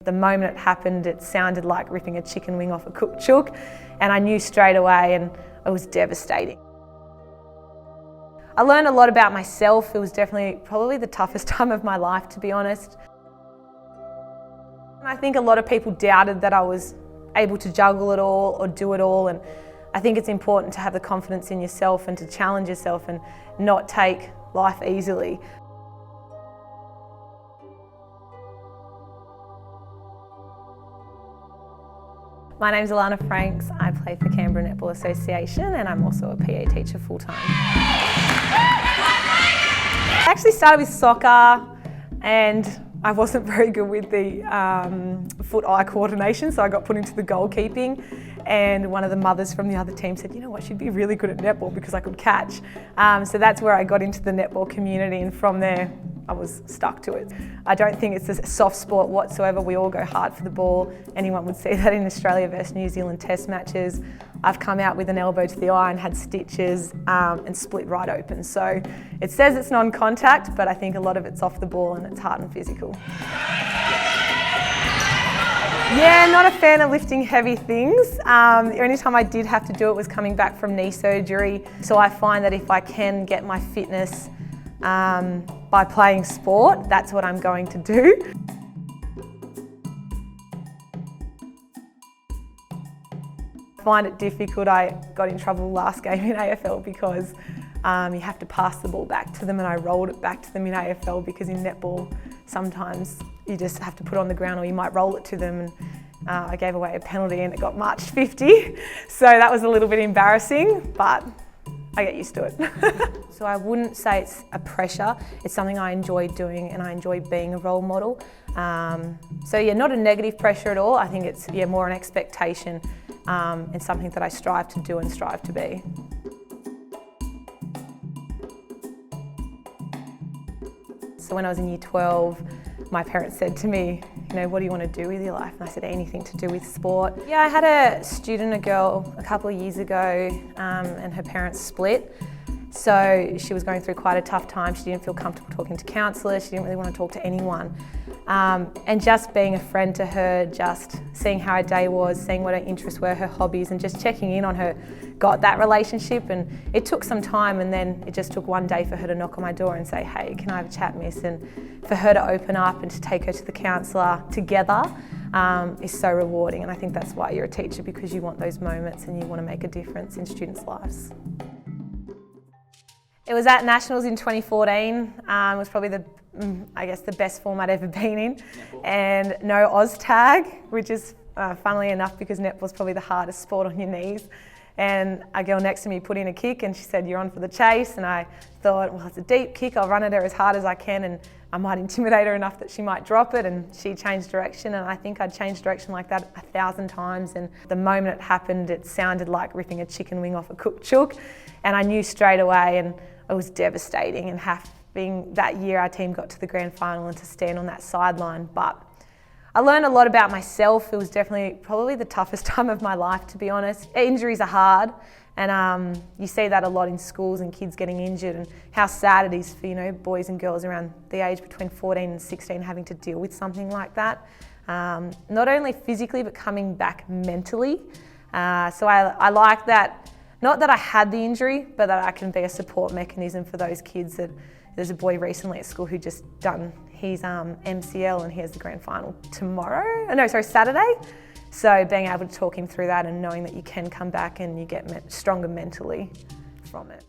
The moment it happened, it sounded like ripping a chicken wing off a cooked chook, and I knew straight away, and it was devastating. I learned a lot about myself. It was definitely probably the toughest time of my life, to be honest. I think a lot of people doubted that I was able to juggle it all or do it all, and I think it's important to have the confidence in yourself and to challenge yourself and not take life easily. My name's Alana Franks. I play for Canberra Netball Association, and I'm also a PE teacher full-time. I actually started with soccer, and I wasn't very good with the foot-eye coordination, so I got put into the goalkeeping, and one of the mothers from the other team said, you know what, she'd be really good at netball because I could catch. So that's where I got into the netball community, and from there I was stuck to it. I don't think it's a soft sport whatsoever. We all go hard for the ball. Anyone would see that in Australia versus New Zealand test matches. I've come out with an elbow to the eye and had stitches and split right open. So it says it's non-contact, but I think a lot of it's off the ball and it's hard and physical. Yeah, not a fan of lifting heavy things. The only time I did have to do it was coming back from knee surgery. So I find that if I can get my fitness by playing sport, that's what I'm going to do. I find it difficult. I got in trouble last game in AFL because you have to pass the ball back to them, and I rolled it back to them in AFL because in netball sometimes you just have to put it on the ground or you might roll it to them, and I gave away a penalty and it got marched 50. So that was a little bit embarrassing, but I get used to it. So I wouldn't say it's a pressure, it's something I enjoy doing and I enjoy being a role model. So yeah, not a negative pressure at all. I think it's more an expectation and something that I strive to do and strive to be. So when I was in year 12, my parents said to me, you know, what do you want to do with your life? And I said, anything to do with sport. Yeah, I had a student, a girl, a couple of years ago, and her parents split. So she was going through quite a tough time. She didn't feel comfortable talking to counsellors. She didn't really want to talk to anyone. And just being a friend to her, just seeing how her day was, seeing what her interests were, her hobbies, and just checking in on her, got that relationship. And it took some time, and then it just took one day for her to knock on my door and say, hey, can I have a chat, miss? And for her to open up and to take her to the counsellor together is so rewarding. And I think that's why you're a teacher, because you want those moments and you want to make a difference in students' lives. It was at Nationals in 2014. It was probably the best form I'd ever been in. And no Oz tag, which is funnily enough because netball's probably the hardest sport on your knees. And a girl next to me put in a kick and she said, you're on for the chase. And I thought, well, it's a deep kick, I'll run at her as hard as I can and I might intimidate her enough that she might drop it. And she changed direction, and I think I'd changed direction like that 1,000 times. And the moment it happened, it sounded like ripping a chicken wing off a cooked chook. And I knew straight away, and it was devastating. And having that year, our team got to the grand final and to stand on that sideline. But I learned a lot about myself. It was definitely probably the toughest time of my life, to be honest. Injuries are hard, and you see that a lot in schools and kids getting injured, and how sad it is for boys and girls around the age between 14 and 16 having to deal with something like that. Not only physically, but coming back mentally. So I like that. Not that I had the injury, but that I can be a support mechanism for those kids. There's a boy recently at school who just done his MCL, and he has the grand final Saturday. So being able to talk him through that and knowing that you can come back and you get stronger mentally from it.